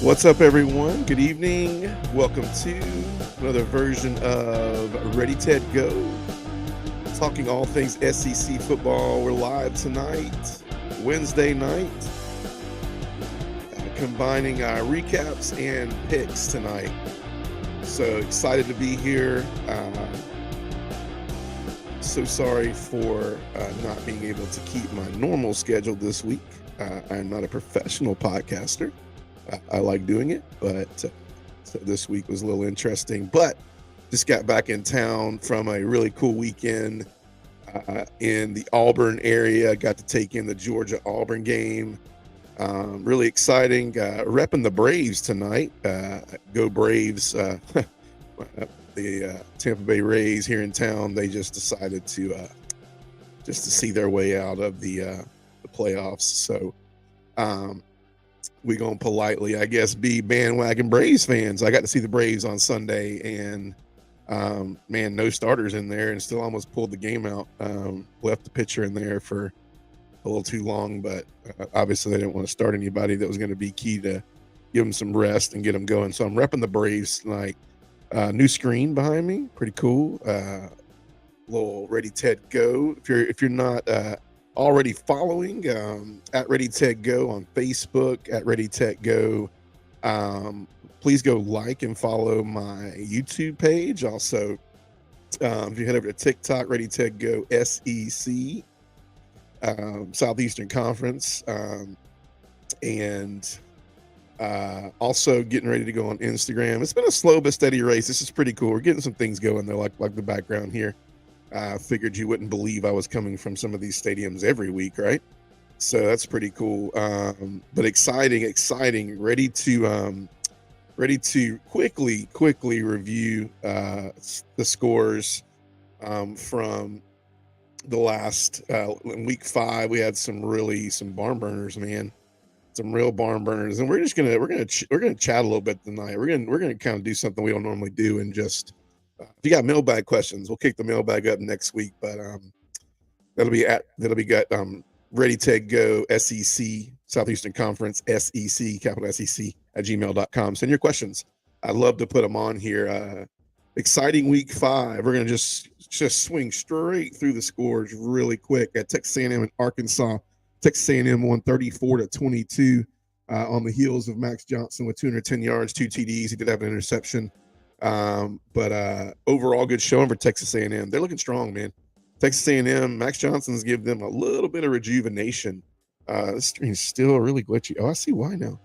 What's up, everyone? Good evening. Welcome to another version of Ready, Ted, Go. Talking all things SEC football. We're live tonight, Wednesday night, combining our recaps and picks tonight. So excited to be here. So sorry for not being able to keep my normal schedule this week. I'm not a professional podcaster. I like doing it, but so this week was a little interesting. But just got back in town from a really cool weekend in the Auburn area. Got to take in the Georgia-Auburn game. Really exciting. Repping the Braves tonight. Go Braves. The Tampa Bay Rays here in town, they just decided to see their way out of the playoffs. So we gonna politely, I guess, be bandwagon Braves fans. I got to see the Braves on Sunday, and man, no starters in there, and still almost pulled the game out. Left the pitcher in there for a little too long, but obviously they didn't want to start anybody that was going to be key to give them some rest and get them going. So I'm repping the Braves tonight. New screen behind me, pretty cool. Little Ready Ted Go. If you're not already following at Ready Ted Go on Facebook, at Ready Ted Go, please go like and follow my YouTube page. Also, if you head over to TikTok, Ready Ted Go SEC, Southeastern Conference, and also getting ready to go on Instagram. It's been a slow but steady race. This is pretty cool. We're getting some things going though, like the background here. Figured you wouldn't believe I was coming from some of these stadiums every week, right? So that's pretty cool. But exciting. Ready to quickly review the scores from the last in week 5. We had some barn burners, man. Some real barn burners, and we're gonna chat a little bit tonight. We're gonna kind of do something we don't normally do, and just if you got mailbag questions, we'll kick the mailbag up next week. But that'll be Ready Ted Go SEC Southeastern Conference SEC capital SEC at gmail.com. Send your questions. I'd love to put them on here. Exciting week 5. We're gonna just swing straight through the scores really quick. At Texas A&M and Arkansas. Texas A&M won 34-22 on the heels of Max Johnson with 210 yards, 2 TDs. He did have an interception, but overall good showing for Texas A&M. They're looking strong, man. Texas A&M, Max Johnson's give them a little bit of rejuvenation. This screen's still really glitchy. Oh, I see why now.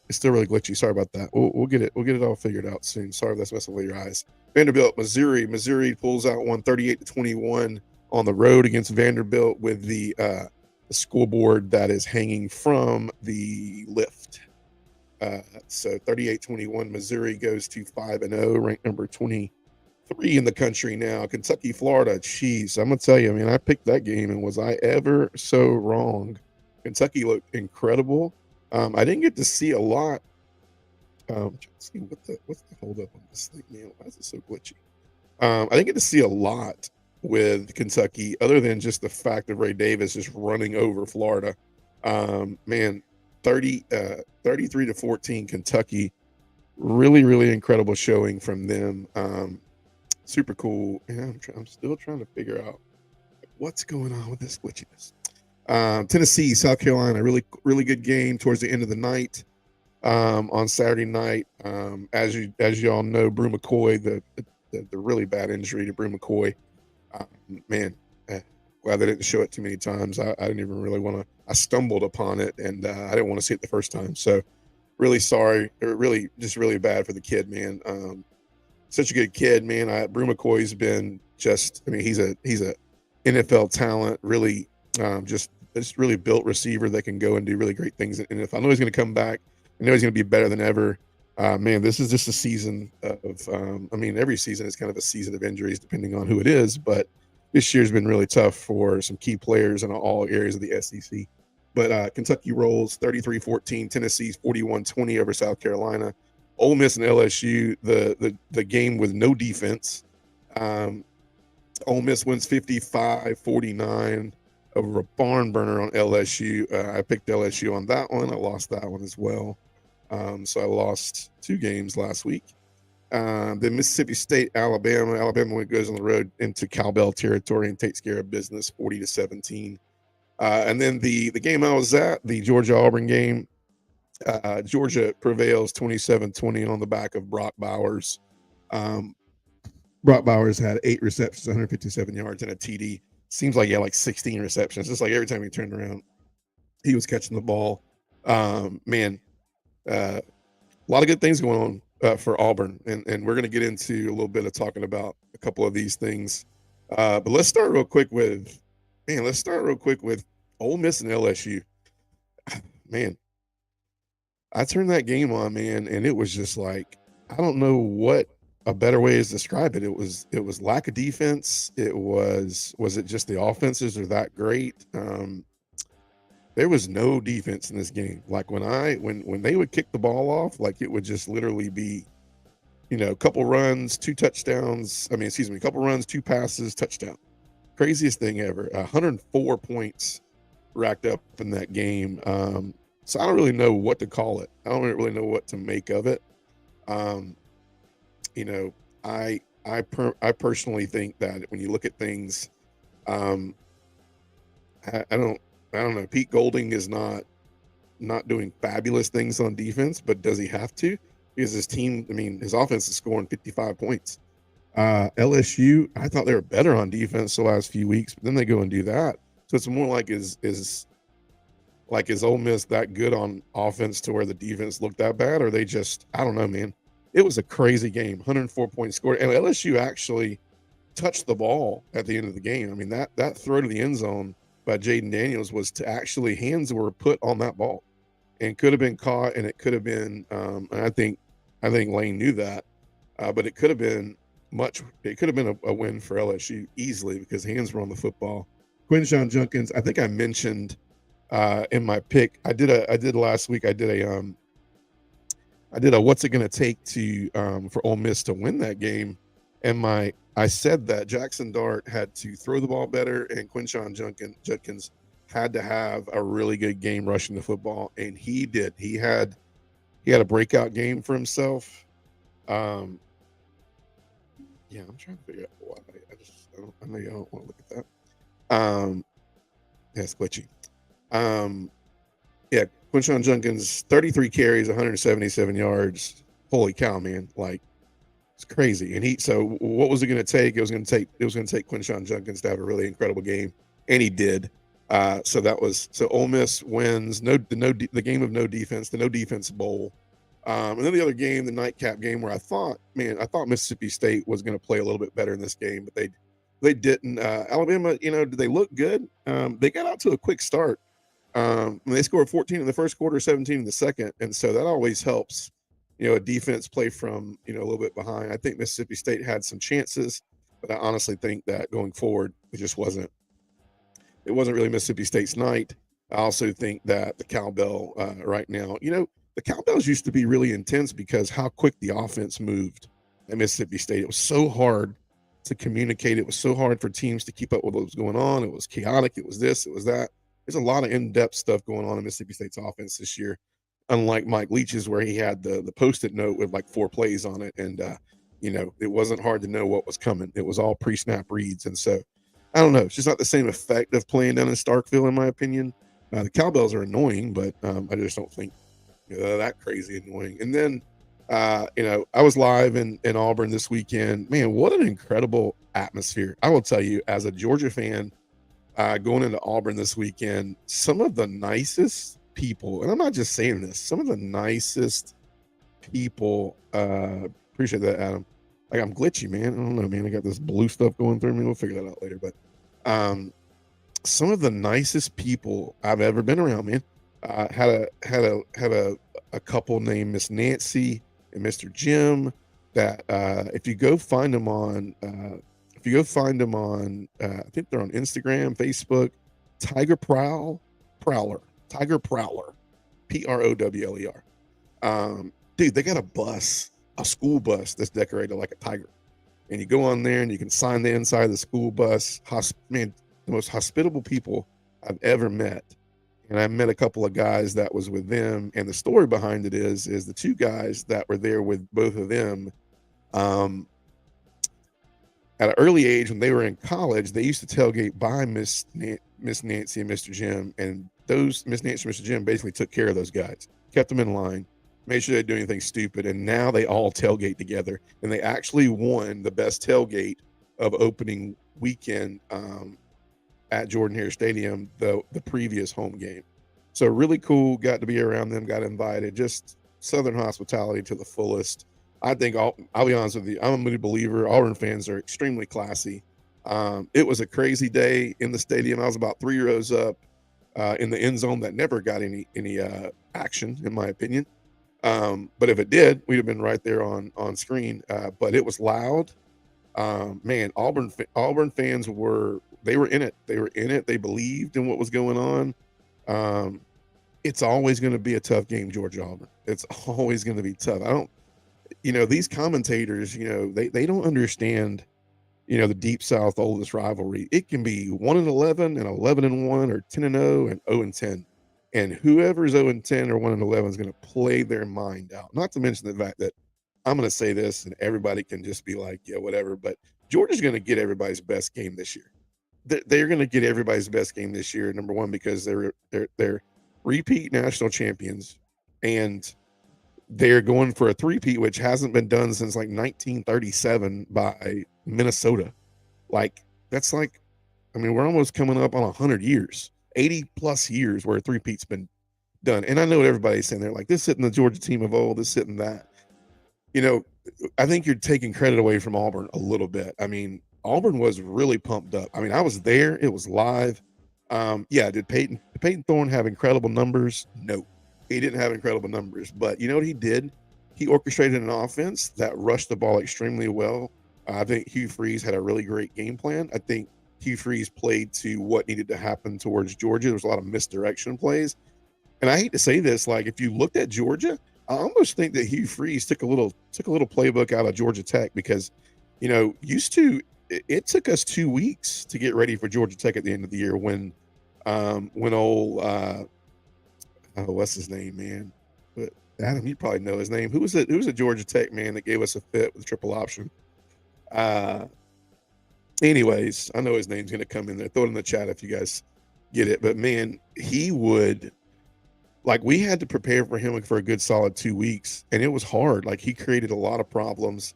It's still really glitchy. Sorry about that. We'll get it all figured out soon. Sorry if that's messing with your eyes. Vanderbilt, Missouri pulls out one 38-21 on the road against Vanderbilt with the scoreboard that is hanging from the lift. So 38-21, Missouri goes to 5-0, ranked number 23 in the country now. Kentucky, Florida, jeez, I'm gonna tell you, man, I picked that game, and was I ever so wrong? Kentucky looked incredible. I didn't get to see a lot. Let's see what's the hold up on this thing, man? Why is it so glitchy? I didn't get to see a lot with Kentucky, other than just the fact of Ray Davis just running over Florida. Man, 33-14 Kentucky. Really incredible showing from them. Super cool. Yeah, I'm still trying to figure out what's going on with this glitchiness. Tennessee, South Carolina, really good game towards the end of the night. On Saturday night, as you all know, Brew McCoy, the really bad injury to Brew McCoy. Man, glad they didn't show it too many times. I didn't even really want to. I stumbled upon it, and I didn't want to see it the first time. So really sorry. Really bad for the kid, man. Such a good kid, man. Brew McCoy's been just. I mean, he's a NFL talent. Really, just really built receiver that can go and do really great things in NFL. I know he's going to come back. I know he's going to be better than ever. Man, this is just a season of, every season is kind of a season of injuries depending on who it is, but this year's been really tough for some key players in all areas of the SEC. But Kentucky rolls 33-14, Tennessee's 41-20 over South Carolina. Ole Miss and LSU, the game with no defense. Ole Miss wins 55-49 over a barn burner on LSU. I picked LSU on that one. I lost that one as well. So I lost 2 games last week. Then Mississippi State, Alabama. Alabama goes on the road into cowbell territory and takes care of business 40-17. And then the game I was at, the Georgia-Auburn game, Georgia prevails 27-20 on the back of Brock Bowers. Brock Bowers had 8 receptions, 157 yards, and a TD. Seems like he had like 16 receptions. Just like every time he turned around, he was catching the ball. Man, a lot of good things going on for Auburn, and we're going to get into a little bit of talking about a couple of these things. But let's start real quick with Ole Miss and LSU. Man, I turned that game on, man, and it was just like, I don't know what a better way is to describe it. It was lack of defense. Was it just the offenses are that great? There was no defense in this game. Like when they would kick the ball off, like it would just literally be, a couple runs, 2 touchdowns. A couple runs, 2 passes, touchdown. Craziest thing ever. 104 points racked up in that game. So I don't really know what to call it. I don't really know what to make of it. I personally think that when you look at things, I don't know. Pete Golding is not doing fabulous things on defense, but does he have to? Because his team, his offense is scoring 55 points. LSU, I thought they were better on defense the last few weeks, but then they go and do that. So it's more like is Ole Miss that good on offense to where the defense looked that bad, or they just, I don't know, man. It was a crazy game, 104 points scored, and LSU actually touched the ball at the end of the game. That throw to the end zone by Jaden Daniels was to actually, hands were put on that ball and could have been caught, and it could have been, and I think Lane knew that, but it could have been a win for LSU easily because hands were on the football. Quinshon Judkins, I think I mentioned in my pick, I did last week, I did a what's it going to take to for Ole Miss to win that game, and I said that Jackson Dart had to throw the ball better, and Quinshon Judkins had to have a really good game rushing the football, and he did. He had a breakout game for himself. Yeah, I'm trying to figure out why. I know you don't want to look at that. Yeah, it's glitchy. Yeah, Quinshon Judkins, 33 carries, 177 yards. Holy cow, man! Like, it's crazy. And so what was it going to take? It was going to take Quinshon Judkins to have a really incredible game, and he did. So Ole Miss wins the game of no defense, the no defense bowl. And then the other game, the nightcap game, where I thought Mississippi State was going to play a little bit better in this game, but they didn't. Alabama, did they look good? They got out to a quick start. They scored 14 in the first quarter, 17 in the second, and so that always helps. A defense play from a little bit behind. I think Mississippi State had some chances, but I honestly think that going forward, it just wasn't. It wasn't really Mississippi State's night. I also think that the cowbell right now, the cowbells used to be really intense because how quick the offense moved at Mississippi State. It was so hard to communicate. It was so hard for teams to keep up with what was going on. It was chaotic. It was this. It was that. There's a lot of in-depth stuff going on in Mississippi State's offense this year, unlike Mike Leach's, where he had the Post-it note with like 4 plays on it, and it wasn't hard to know what was coming. It was all pre-snap reads, and so I don't know. It's just not the same effect of playing down in Starkville, in my opinion. The cowbells are annoying, but I just don't think they're that crazy annoying. And then I was live in Auburn this weekend. Man, what an incredible atmosphere! I will tell you, as a Georgia fan. Going into Auburn this weekend, some of the nicest people, and I'm not just saying this, some of the nicest people, appreciate that, Adam. Like, I'm glitchy, man. I don't know, man. I got this blue stuff going through me. We'll figure that out later. But some of the nicest people I've ever been around, man. Had a couple named Miss Nancy and Mr. Jim that if you go find them on I think they're on Instagram, Facebook, Tiger Prowler, Prowler. Dude, they got a school bus that's decorated like a tiger. And you go on there and you can sign the inside of the school bus. Man, the most hospitable people I've ever met. and I met a couple of guys that was with them. And the story behind it is the two guys that were there with both of them. Um, at an early age, when they were in college, they used to tailgate by Miss Nancy and Mr. Jim, and those Miss Nancy and Mr. Jim basically took care of those guys, kept them in line, made sure they didn't do anything stupid, and now they all tailgate together, and they actually won the best tailgate of opening weekend at Jordan-Hare Stadium the previous home game. So really cool. Got to be around them. Got invited. Just Southern hospitality to the fullest. I think I'll be honest with you. I'm a Moody believer. Auburn fans are extremely classy. It was a crazy day in the stadium. I was about 3 rows up in the end zone that never got any action, in my opinion. But if it did, we'd have been right there on screen. But it was loud. Man, Auburn fans were in it. They were in it. They believed in what was going on. It's always going to be a tough game, Georgia Auburn. It's always going to be tough. These commentators, they don't understand, the Deep South oldest rivalry. It can be 1-11 and 11-1 or 10-0 and 0-10. And whoever's 0-10 or 1-11 is going to play their mind out. Not to mention the fact that I'm going to say this and everybody can just be like, yeah, whatever. But Georgia's going to get everybody's best game this year. They're going to get everybody's best game this year. Number one, because they're repeat national champions, and they're going for a three-peat, which hasn't been done since like 1937 by Minnesota. We're almost coming up on 100 years, 80 plus years where a three-peat's been done. And I know what everybody's saying. They're like, this isn't the Georgia team of old, this isn't that. I think you're taking credit away from Auburn a little bit. Auburn was really pumped up. I was there. It was live. Did Peyton Thorne have incredible numbers? No, he didn't have incredible numbers. But you know what he did? He orchestrated an offense that rushed the ball extremely well. I think Hugh Freeze had a really great game plan. I think Hugh Freeze played to what needed to happen towards Georgia. There was a lot of misdirection plays. And I hate to say this, like if you looked at Georgia, I almost think that Hugh Freeze took a little playbook out of Georgia Tech, because, it took us 2 weeks to get ready for Georgia Tech at the end of the year when what's his name, man? But Adam, you probably know his name. Who was a Georgia Tech man that gave us a fit with triple option? Anyways, I know his name's going to come in there. Throw it in the chat if you guys get it. But man, we had to prepare for him for a good solid 2 weeks, and it was hard. Like, he created a lot of problems.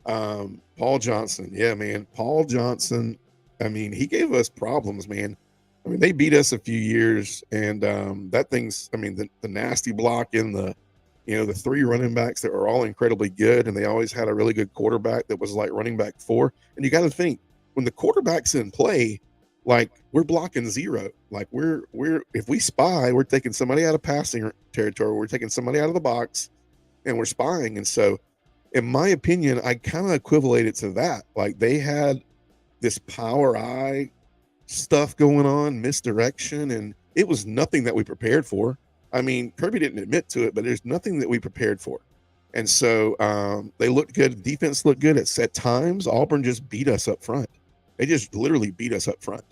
Paul Johnson, yeah, man. Paul Johnson, he gave us problems, man. They beat us a few years, and the nasty block in the three running backs that were all incredibly good, and they always had a really good quarterback that was like running back 4. And you got to think, when the quarterback's in play, like, we're blocking zero. Like, if we spy, we're taking somebody out of passing territory, we're taking somebody out of the box, and we're spying. And so, in my opinion, I kind of equivalent it to that. Like, they had this power eye stuff going on, misdirection, and it was nothing that we prepared for. Kirby didn't admit to it, but there's nothing that we prepared for. And so they looked good. Defense looked good at set times. Auburn just beat us up front. They just literally beat us up front.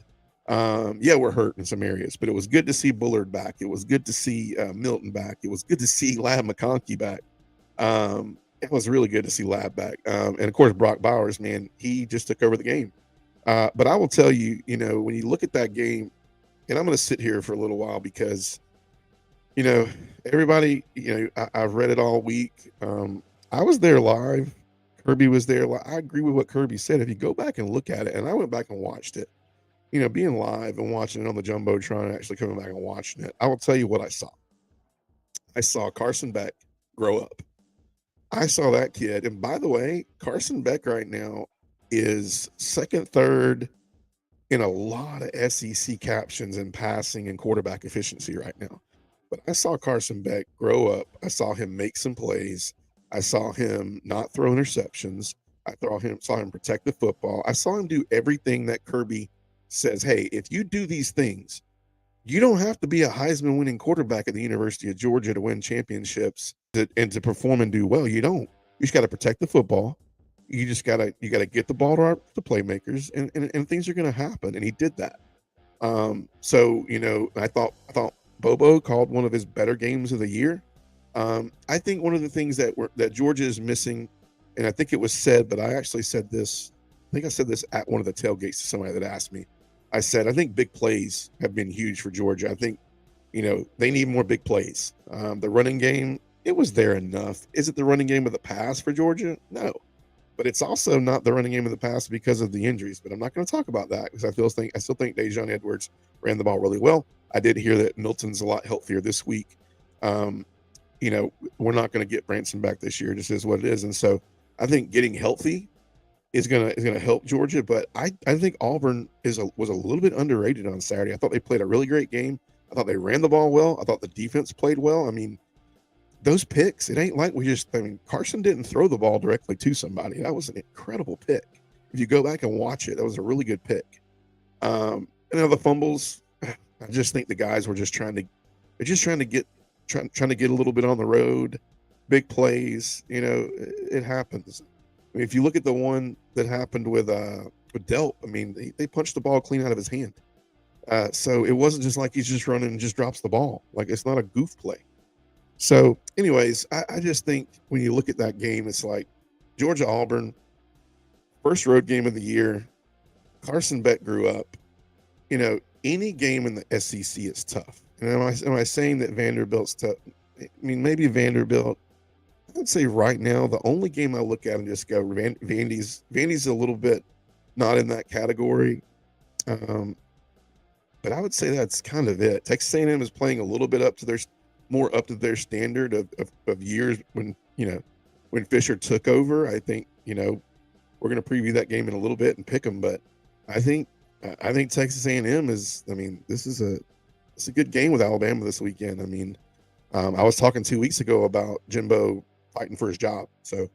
We're hurt in some areas, but it was good to see Bullard back. It was good to see Milton back. It was good to see Lab McConkey back. It was really good to see Lab back. And of course, Brock Bowers, man, he just took over the game. But I will tell you, when you look at that game, and I'm going to sit here for a little while because, everybody, I've read it all week. I was there live. Kirby was there. I agree with what Kirby said. If you go back and look at it, and I went back and watched it, being live and watching it on the Jumbotron and actually coming back and watching it, I will tell you what I saw. I saw Carson Beck grow up. I saw that kid. And by the way, Carson Beck right now is second, third in a lot of SEC captions in passing and quarterback efficiency right now. But I saw Carson Beck grow up. I saw him make some plays. I saw him not throw interceptions. I saw him protect the football. I saw him do everything that Kirby says, hey, if you do these things, you don't have to be a Heisman winning quarterback at the University of Georgia to win championships and to perform and do well. You don't. You just got to protect the football. You got to get the ball to the playmakers, and things are going to happen. And he did that. I thought Bobo called one of his better games of the year. I think one of the things that Georgia is missing, and I think it was said, but I actually said this. I think I said this at one of the tailgates to somebody that asked me. I said I think big plays have been huge for Georgia. I think they need more big plays. The running game, it was there enough. Is it the running game of the past for Georgia? No, but it's also not the running game of the past because of the injuries. But I'm not going to talk about that because I still think Dejon Edwards ran the ball really well. I did hear that Milton's a lot healthier this week. Um, we're not going to get Branson back this year. It just is what it is. And so I think getting healthy is gonna help Georgia. But I think Auburn was a little bit underrated on Saturday. I thought they played a really great game. I thought they ran the ball well. I thought the defense played well. I mean, those picks, it ain't like Carson didn't throw the ball directly to somebody. That was an incredible pick. If you go back and watch it, that was a really good pick. And the fumbles, I just think the guys were trying to get a little bit on the road, big plays. It happens. I mean, if you look at the one that happened with Delp, I mean, they punched the ball clean out of his hand. So it wasn't just like he's just running and just drops the ball. Like, it's not a goof play. So anyways, I just think when you look at that game, it's like Georgia-Auburn, first road game of the year. Carson Beck grew up. Any game in the SEC is tough. And am I saying that Vanderbilt's tough? I mean, maybe Vanderbilt. I would say right now, the only game I look at and just go, Vandy's a little bit not in that category. But I would say that's kind of it. Texas A&M is playing a little bit up to their standard of years when Fisher took over. I think, we're going to preview that game in a little bit and pick them. But I think Texas A&M is, I mean, it's a good game with Alabama this weekend. I mean, I was talking 2 weeks ago about Jimbo fighting for his job. So,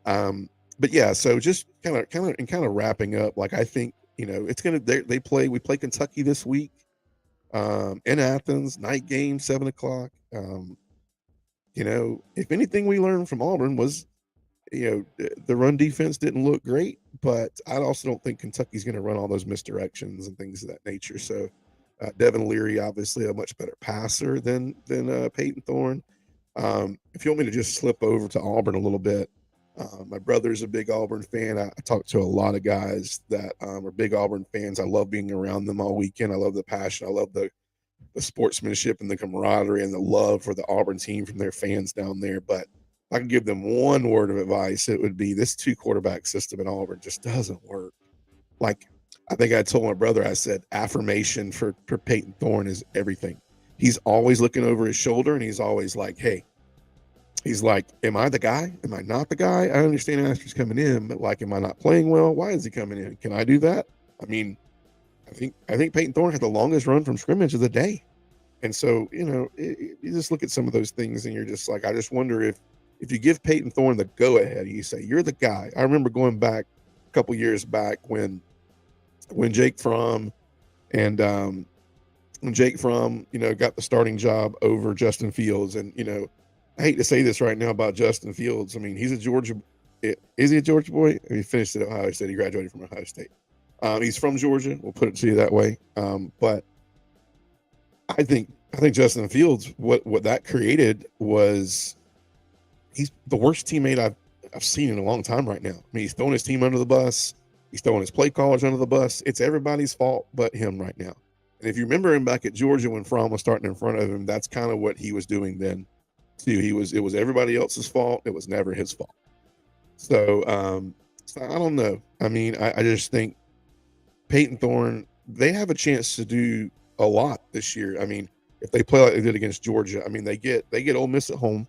but yeah, so just kind of wrapping up, like, I think, it's going to, we play Kentucky this week, in Athens, night game, 7:00. If anything we learned from Auburn was, the run defense didn't look great, but I also don't think Kentucky's going to run all those misdirections and things of that nature. So, Devin Leary, obviously a much better passer than Peyton Thorne. If you want me to just slip over to Auburn a little bit, my brother's a big Auburn fan. I talked to a lot of guys that are big Auburn fans. I love being around them all weekend. I love the passion. I love the sportsmanship and the camaraderie and the love for the Auburn team from their fans down there. But if I could give them one word of advice, it would be this 2-quarterback system in Auburn just doesn't work. Like, I think I told my brother, I said, affirmation for Peyton Thorne is everything. He's always looking over his shoulder, and he's always like, hey, he's like, am I the guy? Am I not the guy? I understand Asker's coming in, but, like, am I not playing well? Why is he coming in? Can I do that? I mean, I think Peyton Thorne had the longest run from scrimmage of the day. And so, you just look at some of those things and you're just like, I just wonder if you give Peyton Thorne the go ahead, you say, you're the guy. I remember going back a couple years back when Jake Fromm and got the starting job over Justin Fields. And, I hate to say this right now about Justin Fields. I mean, he's a Georgia. Is he a Georgia boy? He finished at Ohio State. He graduated from Ohio State. He's from Georgia. We'll put it to you that way. But I think Justin Fields, what that created was, he's the worst teammate I've seen in a long time right now. I mean, he's throwing his team under the bus. He's throwing his play callers under the bus. It's everybody's fault but him right now. And if you remember him back at Georgia when Fromm was starting in front of him, that's kind of what he was doing then too. It was everybody else's fault. It was never his fault. So I don't know. I mean, I just think Peyton Thorne, they have a chance to do a lot this year. I mean, if they play like they did against Georgia, I mean, they get Ole Miss at home,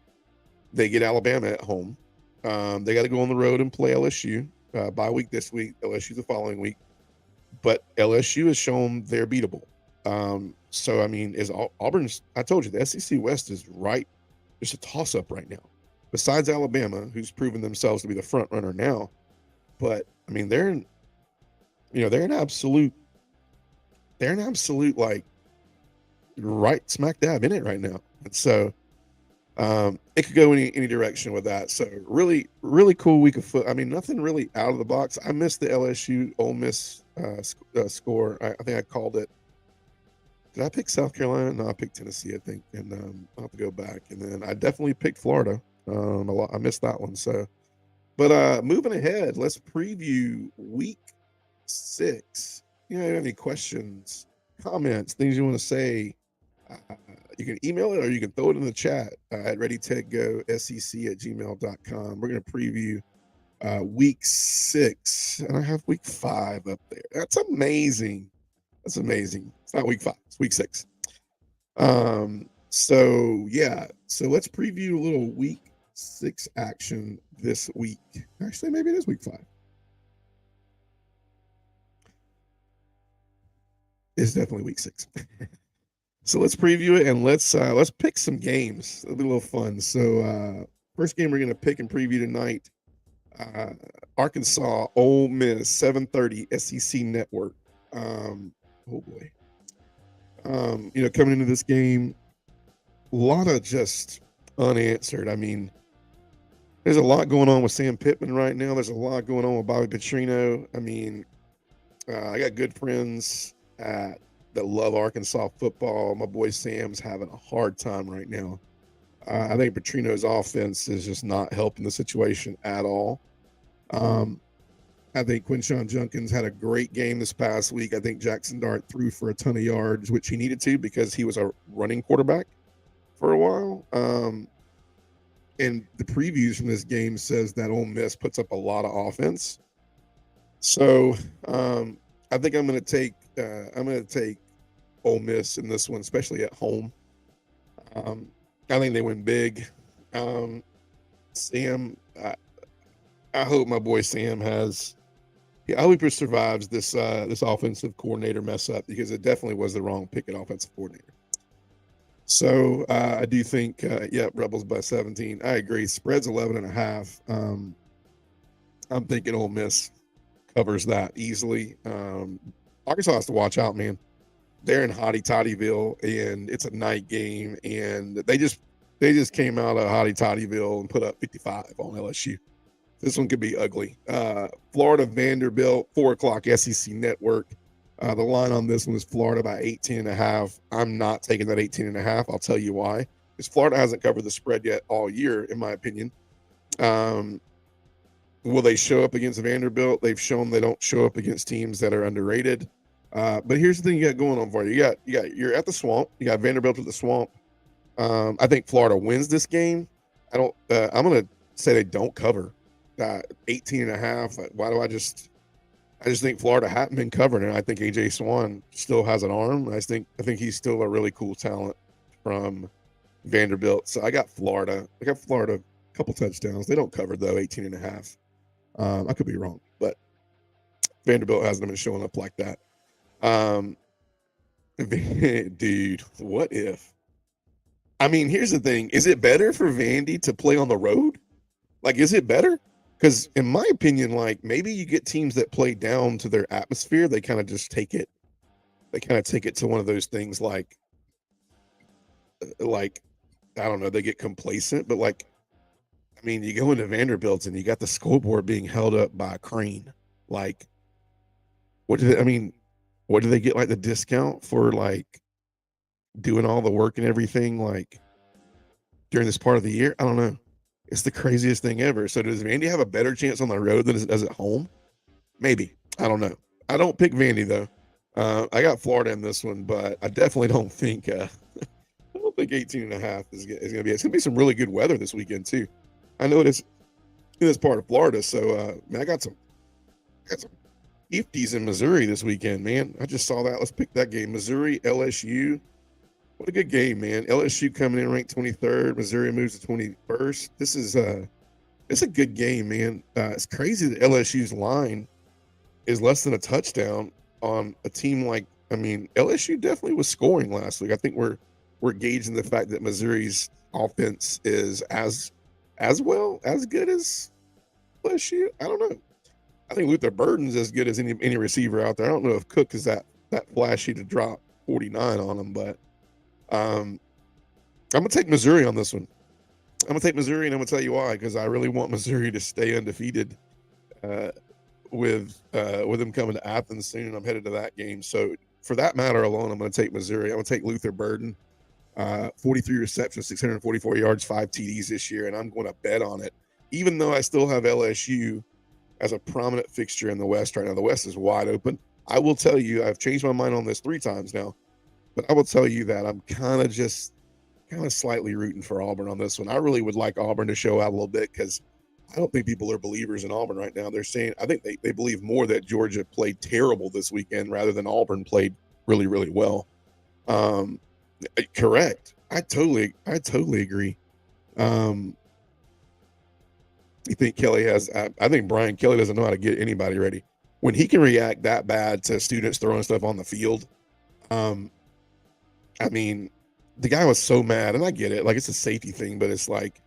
they get Alabama at home. They got to go on the road and play LSU. Bye week this week, LSU the following week. But LSU has shown they're beatable. So I mean, is Auburn's? I told you the SEC West is right. It's a toss-up right now. Besides Alabama, who's proven themselves to be the front runner now, but I mean, they're an absolute like right smack dab in it right now. And so it could go any direction with that. So really, really cool week of foot. I mean, nothing really out of the box. I missed the LSU Ole Miss score. I think I called it Did I pick South Carolina? No, I picked Tennessee, I think, and I'll have to go back. And then I definitely picked Florida. A lot. I missed that one. So, but moving ahead, let's preview Week 6. You have any questions, comments, things you want to say? You can email it or you can throw it in the chat at readytedgosec@gmail.com. We're going to preview Week 6, and I have Week 5 up there. That's amazing. That's amazing. It's not Week 5. It's Week 6. So let's preview a little Week 6 action this week. Actually, maybe it is Week 5. It's definitely Week 6. So let's preview it and let's pick some games. It'll be a little fun. So first game we're gonna pick and preview tonight. Arkansas, Ole Miss, 7:30 SEC Network. Oh boy. Coming into this game, a lot of just unanswered. I mean, there's a lot going on with Sam Pittman right now. There's a lot going on with Bobby Petrino. I mean, I got good friends that love Arkansas football. My boy Sam's having a hard time right now. I think Petrino's offense is just not helping the situation at all. I think Quinshon Junkins had a great game this past week. I think Jackson Dart threw for a ton of yards, which he needed to because he was a running quarterback for a while. And the previews from this game says that Ole Miss puts up a lot of offense. So I think I'm going to take Ole Miss in this one, especially at home. I think they win big. Sam, I hope my boy Sam I hope he survives this offensive coordinator mess up, because it definitely was the wrong pick at offensive coordinator. So I do think, Rebels by 17. I agree. Spread's 11.5. I'm thinking Ole Miss covers that easily. Arkansas has to watch out, man. They're in Hotty Toddyville, and it's a night game, and they just came out of Hotty Toddyville and put up 55 on LSU. This one could be ugly. Florida Vanderbilt, 4:00 SEC Network. The line on this one is Florida by 18.5. I'm not taking that 18.5. I'll tell you why. Because Florida hasn't covered the spread yet all year, in my opinion. Will they show up against Vanderbilt? They've shown they don't show up against teams that are underrated. But here's the thing you got going on for you. You're at the Swamp. You got Vanderbilt at the Swamp. I think Florida wins this game. I'm gonna say they don't cover 18.5. Why do I just think Florida hadn't been covered, and I think AJ Swan still has an arm. I think he's still a really cool talent from Vanderbilt. So I got Florida. A couple touchdowns. They don't cover though, 18.5. I could be wrong, but Vanderbilt hasn't been showing up like that. Dude, what if? I mean, here's the thing. Is it better for Vandy to play on the road? Like, is it better? Because in my opinion, like, maybe you get teams that play down to their atmosphere. They kind of just take it. They kind of take it to one of those things like, I don't know, they get complacent. But, like, I mean, you go into Vanderbilt's and you got the scoreboard being held up by a crane. Like, what do they get, like, the discount for, like, doing all the work and everything, like, during this part of the year? I don't know. It's the craziest thing ever. So does Vandy have a better chance on the road than it does at home? Maybe. I don't know. I don't pick Vandy, though. I got Florida in this one, but I definitely don't think I don't think 18.5 is going to be. It's going to be some really good weather this weekend, too. I know it is in this part of Florida. So, man, I got some Ifties in Missouri this weekend, man. I just saw that. Let's pick that game. Missouri, LSU. What a good game, man. LSU coming in ranked 23rd. Missouri moves to 21st. This is it's a good game, man. It's crazy that LSU's line is less than a touchdown on a team like, I mean, LSU definitely was scoring last week. I think we're gauging the fact that Missouri's offense is as good as LSU. I don't know. I think Luther Burden's as good as any receiver out there. I don't know if Cook is that flashy to drop 49 on him, but I'm gonna take Missouri on this one. I'm gonna take Missouri, and I'm gonna tell you why. Because I really want Missouri to stay undefeated with them coming to Athens soon. I'm headed to that game. So for that matter alone, I'm going to take Missouri. I'm going to take Luther Burden. 43 receptions, 644 yards, 5 TDs this year, and I'm going to bet on it. Even though I still have LSU as a prominent fixture in the West right now, the West is wide open. I will tell you, I've changed my mind on this 3 times now, but I will tell you that I'm kind of slightly rooting for Auburn on this one. I really would like Auburn to show out a little bit because I don't think people are believers in Auburn right now. They're saying, I think they believe more that Georgia played terrible this weekend rather than Auburn played really, really well. Correct. I totally agree. You think Kelly has, I think Brian Kelly doesn't know how to get anybody ready. When he can react that bad to students throwing stuff on the field, I mean, the guy was so mad, and I get it. Like, it's a safety thing, but it's like,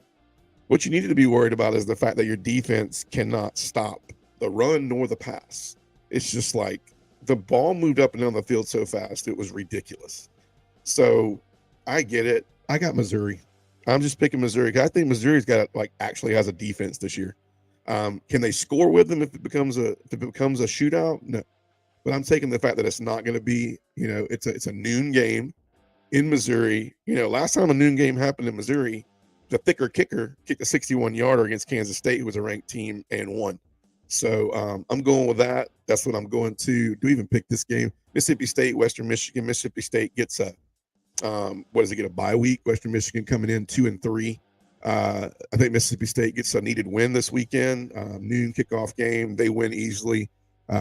what you needed to be worried about is the fact that your defense cannot stop the run nor the pass. It's just like the ball moved up and down the field so fast, it was ridiculous. So I get it. I got Missouri. I'm just picking Missouri because I think Missouri's got actually has a defense this year. Can they score with them if it becomes a shootout? No. But I'm taking the fact that it's not going to be, it's a noon game in Missouri. Last time a noon game happened in Missouri, the thicker kicker kicked a 61-yarder against Kansas State, who was a ranked team, and won. So I'm going with that. That's what I'm going to do. Even pick this game. Mississippi State, Western Michigan. Mississippi State gets a get a bye week. Western Michigan coming in 2-3. I think Mississippi State gets a needed win this weekend. Noon kickoff game. They win easily.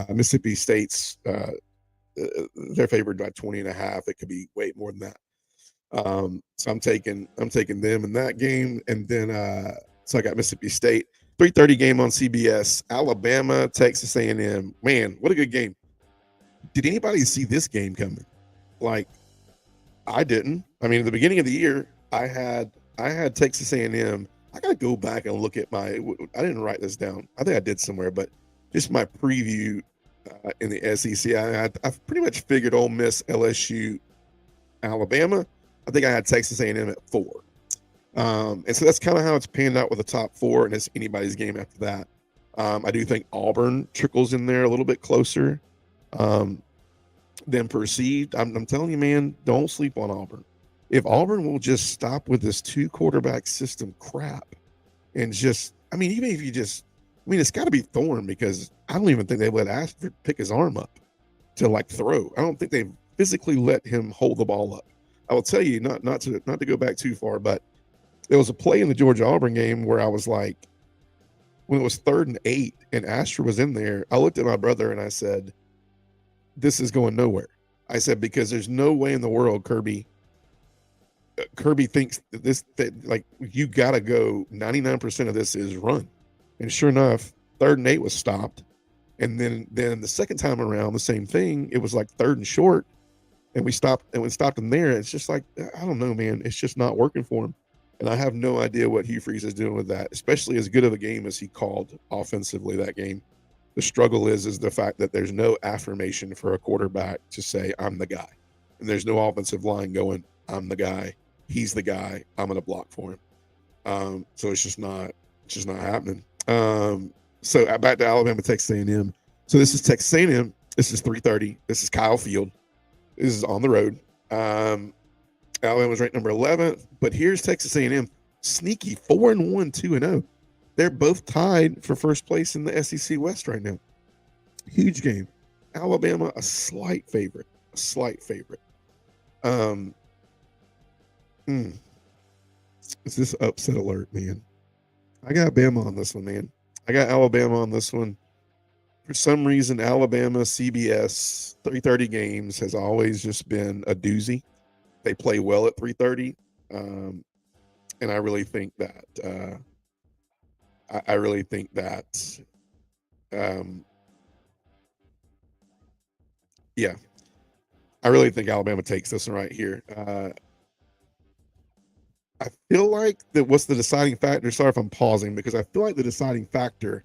Mississippi State's they're favored by 20.5. It could be way more than that. So I'm taking them in that game, and then so I got Mississippi State 3:30 game on CBS. Alabama, Texas A&M. Man, what a good game! Did anybody see this game coming? Like, I didn't. I mean, at the beginning of the year, I had Texas A&M. I gotta go back and look at I didn't write this down. I think I did somewhere, but just my preview in the SEC. I've pretty much figured Ole Miss, LSU, Alabama. I think I had Texas A&M at 4. And so that's kind of how it's panned out with the top 4, and it's anybody's game after that. I do think Auburn trickles in there a little bit closer than perceived. I'm telling you, man, don't sleep on Auburn. If Auburn will just stop with this 2-quarterback system crap and just, even if you just, it's got to be Thorne, because I don't even think they let Ashford pick his arm up to throw. I don't think they've physically let him hold the ball up. I will tell you, not to go back too far, but there was a play in the Georgia-Auburn game where I was like, when it was 3rd and 8 and Ashford was in there, I looked at my brother and I said, this is going nowhere. I said, because there's no way in the world Kirby thinks that you got to go 99% of this is run. And sure enough, 3rd and 8 was stopped. And then the second time around, the same thing. It was 3rd and short, and we stopped him there. It's just I don't know, man. It's just not working for him. And I have no idea what Hugh Freeze is doing with that, especially as good of a game as he called offensively that game. The struggle is the fact that there's no affirmation for a quarterback to say, I'm the guy. And there's no offensive line going, I'm the guy. He's the guy. I'm going to block for him. So it's just not happening. So back to Alabama, Texas A&M. So this is Texas A&M. This is 3:30. This is Kyle Field. This is on the road. Alabama's ranked number 11th, but here's Texas A&M, sneaky 4-1, 2-0. They're both tied for first place in the SEC West right now. Huge game. Alabama, a slight favorite. It's this upset alert, man. I got Bama on this one, man. I got Alabama on this one. For some reason, Alabama CBS 3:30 games has always just been a doozy. They play well at 3:30, and I really think that I really think Alabama takes this one right here. I feel like that what's the deciding factor? Sorry if I'm pausing, because I feel like the deciding factor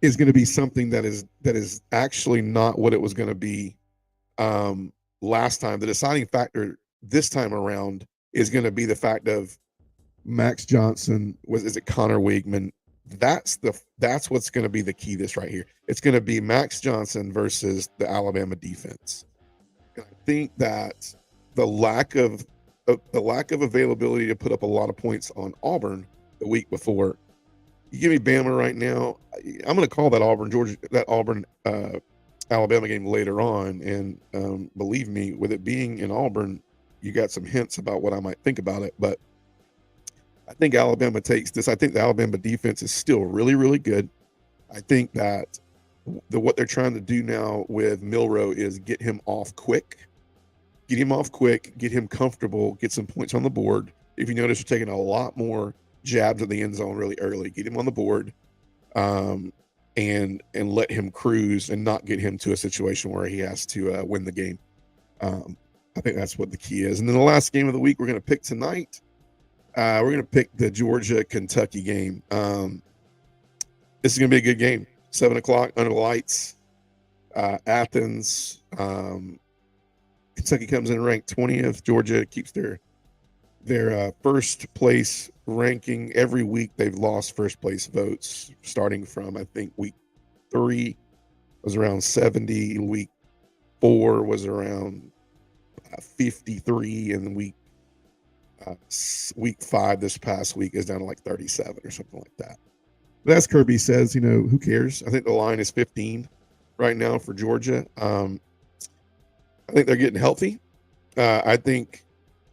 is going to be something that is actually not what it was going to be last time. The deciding factor this time around is going to be the fact of Max Johnson. Is it Connor Weigman? That's what's going to be the key. This right here. It's going to be Max Johnson versus the Alabama defense. And I think that the lack of availability to put up a lot of points on Auburn the week before. You give me Bama right now. I'm going to call that Auburn Alabama game later on, and believe me, with it being in Auburn, you got some hints about what I might think about it. But I think Alabama takes this. I think the Alabama defense is still really, really good. I think that what they're trying to do now with Milroe is get him off quick, get him comfortable, get some points on the board. If you notice, you're taking a lot more jabs at the end zone really early. Get him on the board, and let him cruise and not get him to a situation where he has to win the game. I think that's what the key is. And then the last game of the week we're going to pick tonight. We're going to pick the Georgia-Kentucky game. This is going to be a good game. 7 o'clock under the lights. Athens. Kentucky comes in ranked 20th. Georgia keeps their first place ranking. Every week they've lost first place votes, starting from, I think, week 3 was around 70. Week 4 was around 53, and week 5 this past week is down to like 37 or something like that. But as Kirby says, who cares? I think the line is 15 right now for Georgia. I think they're getting healthy. I think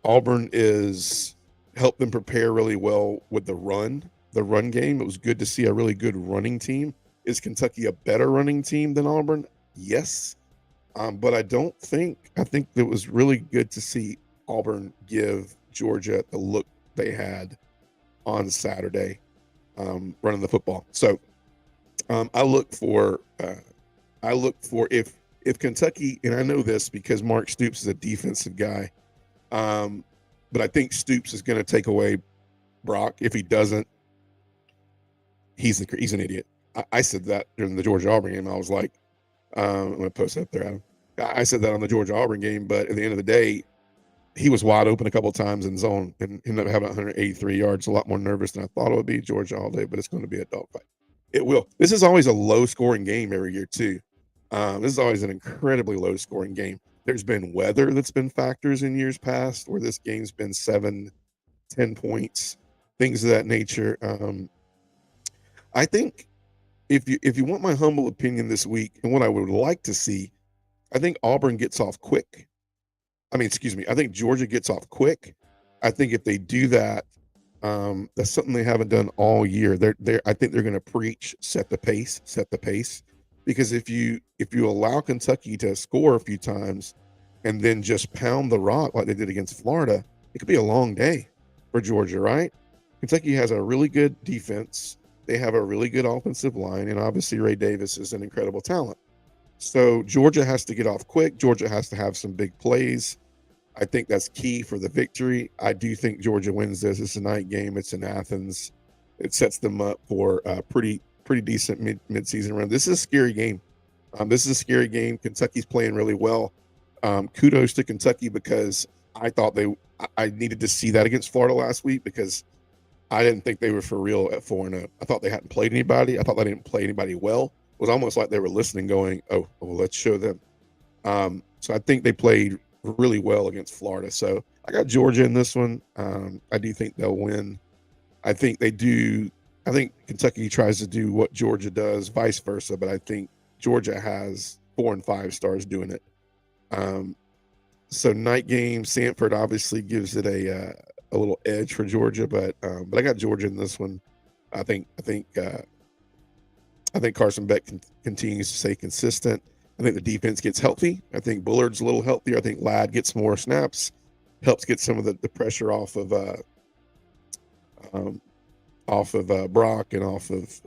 Auburn is helped them prepare really well with the run game. It was good to see a really good running team. Is Kentucky a better running team than Auburn? Yes. But I think it was really good to see Auburn give Georgia the look they had on Saturday, running the football. So I look for if Kentucky, and I know this because Mark Stoops is a defensive guy, but I think Stoops is going to take away Brock. If he doesn't, he's an idiot. I said that during the Georgia-Auburn game. I was like, I'm going to post it up there, Adam. I said that on the Georgia-Auburn game, but at the end of the day, he was wide open a couple of times in zone and ended up having 183 yards. A lot more nervous than I thought it would be. Georgia all day, but it's going to be a dogfight. It will. This is always a low-scoring game every year, too. This is always an incredibly low-scoring game. There's been weather that's been factors in years past where this game's been 7, 10 points, things of that nature. I think if you want my humble opinion this week and what I would like to see, I think Auburn gets off quick. I think Georgia gets off quick. I think if they do that, that's something they haven't done all year. I think they're going to preach set the pace. Because if you allow Kentucky to score a few times and then just pound the rock like they did against Florida, it could be a long day for Georgia, right? Kentucky has a really good defense. They have a really good offensive line, and obviously Ray Davis is an incredible talent. So Georgia has to get off quick. Georgia has to have some big plays. I think that's key for the victory. I do think Georgia wins this. It's a night game. It's in Athens. It sets them up for a pretty decent mid-season run. This is a scary game. Kentucky's playing really well. Kudos to Kentucky because I thought I needed to see that against Florida last week because I didn't think they were for real at 4-0. I thought they hadn't played anybody. I thought they didn't play anybody well. It was almost like they were listening going, oh let's show them. So I think they played really well against Florida. So I got Georgia in this one. I do think they'll win. I think they do. I think Kentucky tries to do what Georgia does, vice versa, but I think Georgia has 4 and 5 stars doing it. So night game, Sanford obviously gives it a little edge for Georgia, but I got Georgia in this one. I think Carson Beck continues to stay consistent. I think the defense gets healthy. I think Bullard's a little healthier. I think Ladd gets more snaps, helps get some of the pressure off of Brock and off of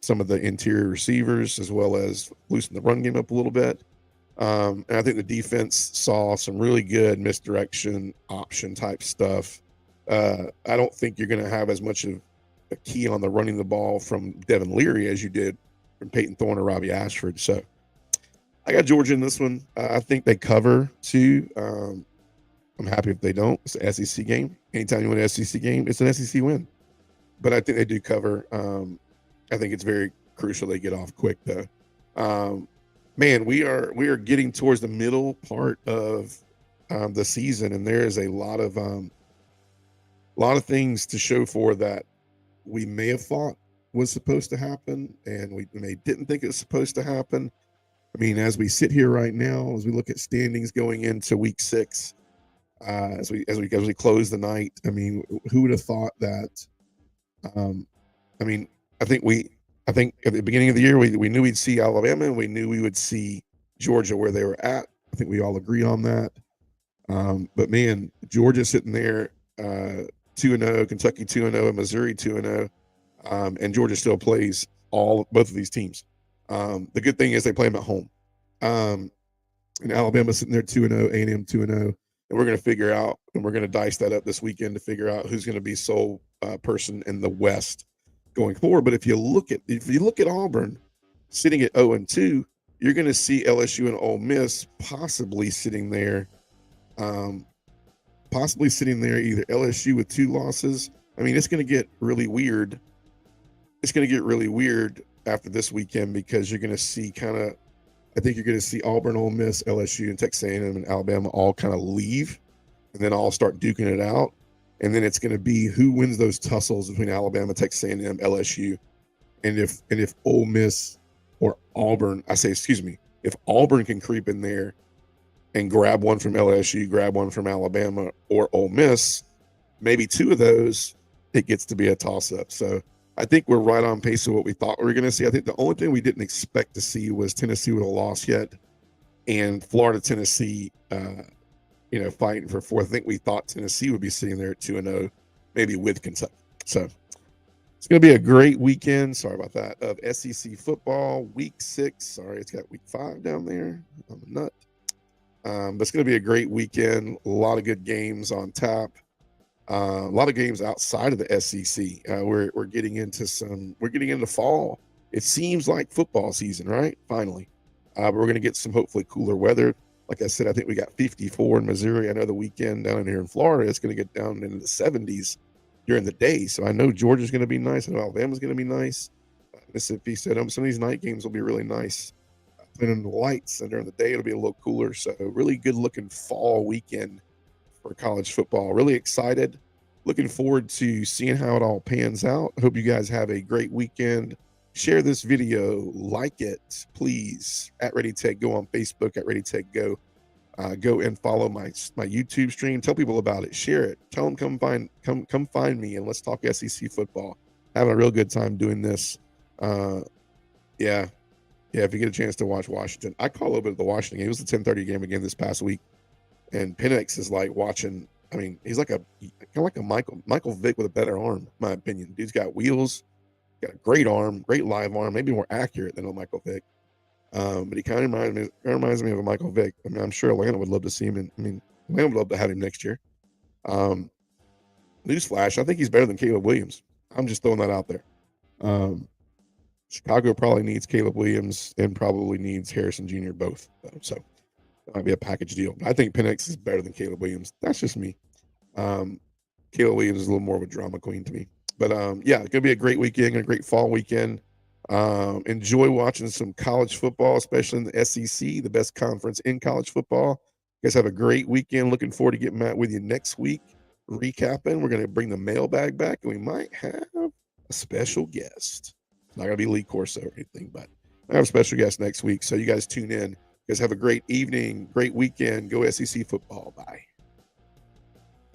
some of the interior receivers, as well as loosen the run game up a little bit. And I think the defense saw some really good misdirection option type stuff. I don't think you're going to have as much of a key on the running the ball from Devin Leary as you did from Peyton Thorne or Robbie Ashford. So I got Georgia in this one. I think they cover too. I'm happy if they don't. It's an SEC game. Anytime you win an SEC game, it's an SEC win. But I think they do cover. I think it's very crucial they get off quick, though. Man, we are getting towards the middle part of the season, and there is a lot of things to show for that we may have thought was supposed to happen, and we may didn't think it was supposed to happen. I mean, as we sit here right now, as we look at standings going into week 6, as we close the night, I mean, who would have thought that? Um, I mean, I think we, I think at the beginning of the year we knew we'd see Alabama, and we knew we would see Georgia where they were at. I think we all agreed on that. But man, Georgia sitting there, 2-0, Kentucky 2-0, and Missouri 2-0, and Georgia still plays both of these teams. The good thing is they play them at home. Um, and Alabama sitting there 2-0, A&M 2-0, and we're going to figure out, and we're going to dice that up this weekend to figure out who's going to be sole person in the West going forward. But if you look at Auburn sitting at 0-2, you're going to see LSU and Ole Miss um, possibly sitting there, either LSU with 2 losses. I mean, it's going to get really weird. It's going to get really weird after this weekend, because you're going to see I think you're going to see Auburn, Ole Miss, LSU, and Texas A&M and Alabama all kind of leave, and then all start duking it out. And then it's going to be who wins those tussles between Alabama, Texas A&M, LSU, and if Ole Miss or Auburn, if Auburn can creep in there and grab one from LSU, grab one from Alabama or Ole Miss, maybe 2 of those, it gets to be a toss-up. So I think we're right on pace with what we thought we were going to see. I think the only thing we didn't expect to see was Tennessee with a loss yet, and Florida, Tennessee, fighting for 4th. I think we thought Tennessee would be sitting there at 2-0, maybe with Kentucky. So it's going to be a great weekend. Sorry about that. Of SEC football, week 6. Sorry, it's got week 5 down there on the nut. But it's going to be a great weekend. A lot of good games on tap. A lot of games outside of the SEC. We're getting into fall. It seems like football season, right? Finally. But we're going to get some hopefully cooler weather. Like I said, I think we got 54 in Missouri. I know the weekend down here in Florida, it's going to get down into the 70s during the day. So I know Georgia's going to be nice. I know Alabama's going to be nice. Mississippi State. Some of these night games will be really nice. Putting in the lights, and during the day it'll be a little cooler. So really good looking fall weekend for college football. Really excited. Looking forward to seeing how it all pans out. Hope you guys have a great weekend. Share this video, like it, please. At Ready Tech Go on Facebook, at Ready Tech Go. Go and follow my YouTube stream. Tell people about it. Share it. Tell them come find me, and let's talk SEC football. Having a real good time doing this. Yeah. If you get a chance to watch Washington, I call a little bit of the Washington game. It was the 10:30 game again this past week, and Penix is like watching. I mean, he's kind of like a Michael Vick with a better arm, in my opinion. Dude's got wheels, got a great arm, great live arm, maybe more accurate than a Michael Vick. But he kind of reminds me of a Michael Vick. I mean, I'm sure Atlanta would love to see him, and Atlanta would love to have him next year. Newsflash: I think he's better than Caleb Williams. I'm just throwing that out there. Chicago probably needs Caleb Williams and probably needs Harrison Jr. both. So it might be a package deal. I think Penix is better than Caleb Williams. That's just me. Caleb Williams is a little more of a drama queen to me. But it's going to be a great weekend, a great fall weekend. Enjoy watching some college football, especially in the SEC, the best conference in college football. You guys have a great weekend. Looking forward to getting back with you next week. Recapping, we're going to bring the mailbag back, and we might have a special guest. It's not going to be Lee Corso or anything, but I have a special guest next week. So you guys tune in. You guys have a great evening, great weekend. Go SEC football. Bye.